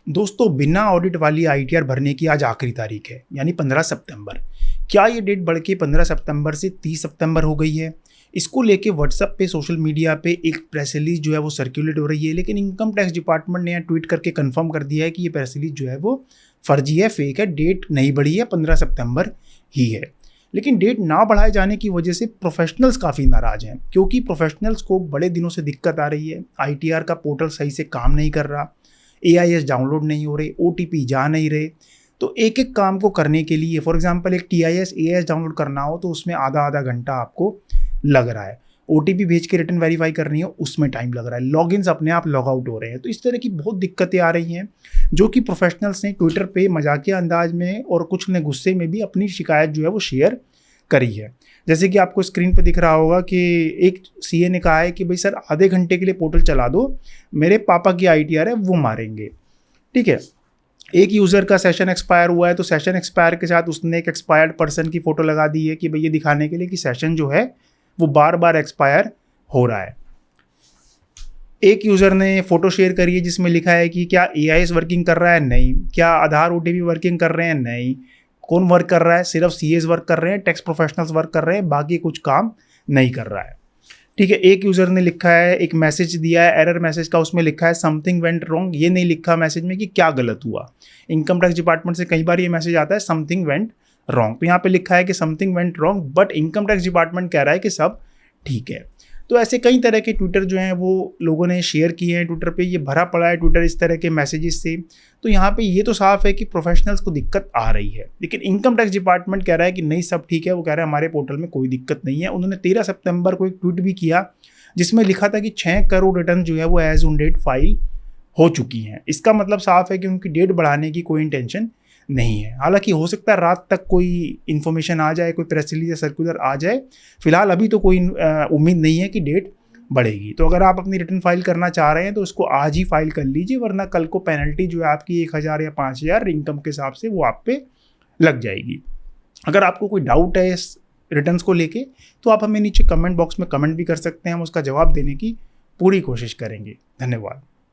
दोस्तों, बिना ऑडिट वाली आईटीआर भरने की आज आखिरी तारीख है, यानी 15 सितंबर। क्या ये डेट बढ़ के 15 सितंबर से 30 सितंबर हो गई है? इसको लेके व्हाट्सएप पे, सोशल मीडिया पे एक प्रेस रिलीज जो है वो सर्कुलेट हो रही है, लेकिन इनकम टैक्स डिपार्टमेंट ने यहाँ ट्वीट करके कंफर्म कर दिया है कि ये प्रेस रिलीज जो है वो फर्जी है, फेक है, डेट नहीं बढ़ी है, 15 सितंबर ही है। लेकिन डेट ना बढ़ाए जाने की वजह से प्रोफेशनल्स काफ़ी नाराज़ हैं, क्योंकि प्रोफेशनल्स को बड़े दिनों से दिक्कत आ रही है। आईटीआर का पोर्टल सही से काम नहीं कर रहा, AIS डाउनलोड नहीं हो रहे, OTP जा नहीं रहे। तो एक एक काम को करने के लिए, फॉर एग्जांपल एक TIS AIS डाउनलोड करना हो तो उसमें आधा आधा घंटा आपको लग रहा है। OTP भेज के रिटर्न वेरीफाई करनी हो, उसमें टाइम लग रहा है। लॉगिन्स अपने आप लॉग आउट हो रहे हैं। तो इस तरह की बहुत दिक्कतें आ रही हैं, जो कि प्रोफेशनल्स ने ट्विटर पे मजाकिया अंदाज में और कुछ ने गुस्से में भी अपनी शिकायत जो है वो शेयर करी है। जैसे कि आपको स्क्रीन पे दिख रहा होगा कि एक CA ने कहा है कि भाई सर, आधे घंटे के लिए पोर्टल चला दो, मेरे पापा की ITR है वो मारेंगे। ठीक है, एक यूज़र का सेशन एक्सपायर हुआ है, तो सेशन एक्सपायर के साथ उसने एक एक्सपायर्ड पर्सन की फ़ोटो लगा दी है कि भाई ये दिखाने के लिए कि सेशन जो है वो बार बार एक्सपायर हो रहा है। एक यूज़र ने फ़ोटो शेयर करी है जिसमें लिखा है कि क्या AIS वर्किंग कर रहा है? नहीं। क्या आधार OTP वर्किंग कर रहे हैं? नहीं। कौन वर्क कर रहा है? सिर्फ CAs वर्क कर रहे हैं, टैक्स प्रोफेशनल्स वर्क कर रहे हैं, बाकी कुछ काम नहीं कर रहा है। ठीक है, एक यूज़र ने लिखा है, एक मैसेज दिया है एरर मैसेज का, उसमें लिखा है समथिंग वेंट रॉन्ग। ये नहीं लिखा मैसेज में कि क्या गलत हुआ। इनकम टैक्स डिपार्टमेंट से कई बार ये मैसेज आता है समथिंग वेंट रॉन्ग, तो यहाँ पे लिखा है कि something went wrong, but income tax department कह रहा है कि सब ठीक है। तो ऐसे कई तरह के ट्विटर जो हैं वो लोगों ने शेयर किए हैं ट्विटर पे, ये भरा पड़ा है ट्विटर इस तरह के मैसेजेस से। तो यहाँ पे ये तो साफ है कि प्रोफेशनल्स को दिक्कत आ रही है, लेकिन इनकम टैक्स डिपार्टमेंट कह रहा है कि नहीं, सब ठीक है। वो कह रहा है हमारे पोर्टल में कोई दिक्कत नहीं है। उन्होंने 13 सितंबर को एक ट्वीट भी किया जिसमें लिखा था कि 6 करोड़ रिटर्न जो है वो एज ऑन डेट फाइल हो चुकी हैं। इसका मतलब साफ है कि उनकी डेट बढ़ाने की कोई इंटेंशन नहीं है। हालांकि हो सकता है रात तक कोई इन्फॉर्मेशन आ जाए, कोई प्रेस रिलीज या सर्कुलर आ जाए। फिलहाल अभी तो कोई उम्मीद नहीं है कि डेट बढ़ेगी। तो अगर आप अपनी रिटर्न फाइल करना चाह रहे हैं तो उसको आज ही फाइल कर लीजिए, वरना कल को पेनल्टी जो है आपकी 1000 या 5000 इनकम के हिसाब से वो आप पे लग जाएगी। अगर आपको कोई डाउट है इस रिटर्न्स को लेके तो आप हमें नीचे कमेंट बॉक्स में कमेंट भी कर सकते हैं, हम उसका जवाब देने की पूरी कोशिश करेंगे। धन्यवाद।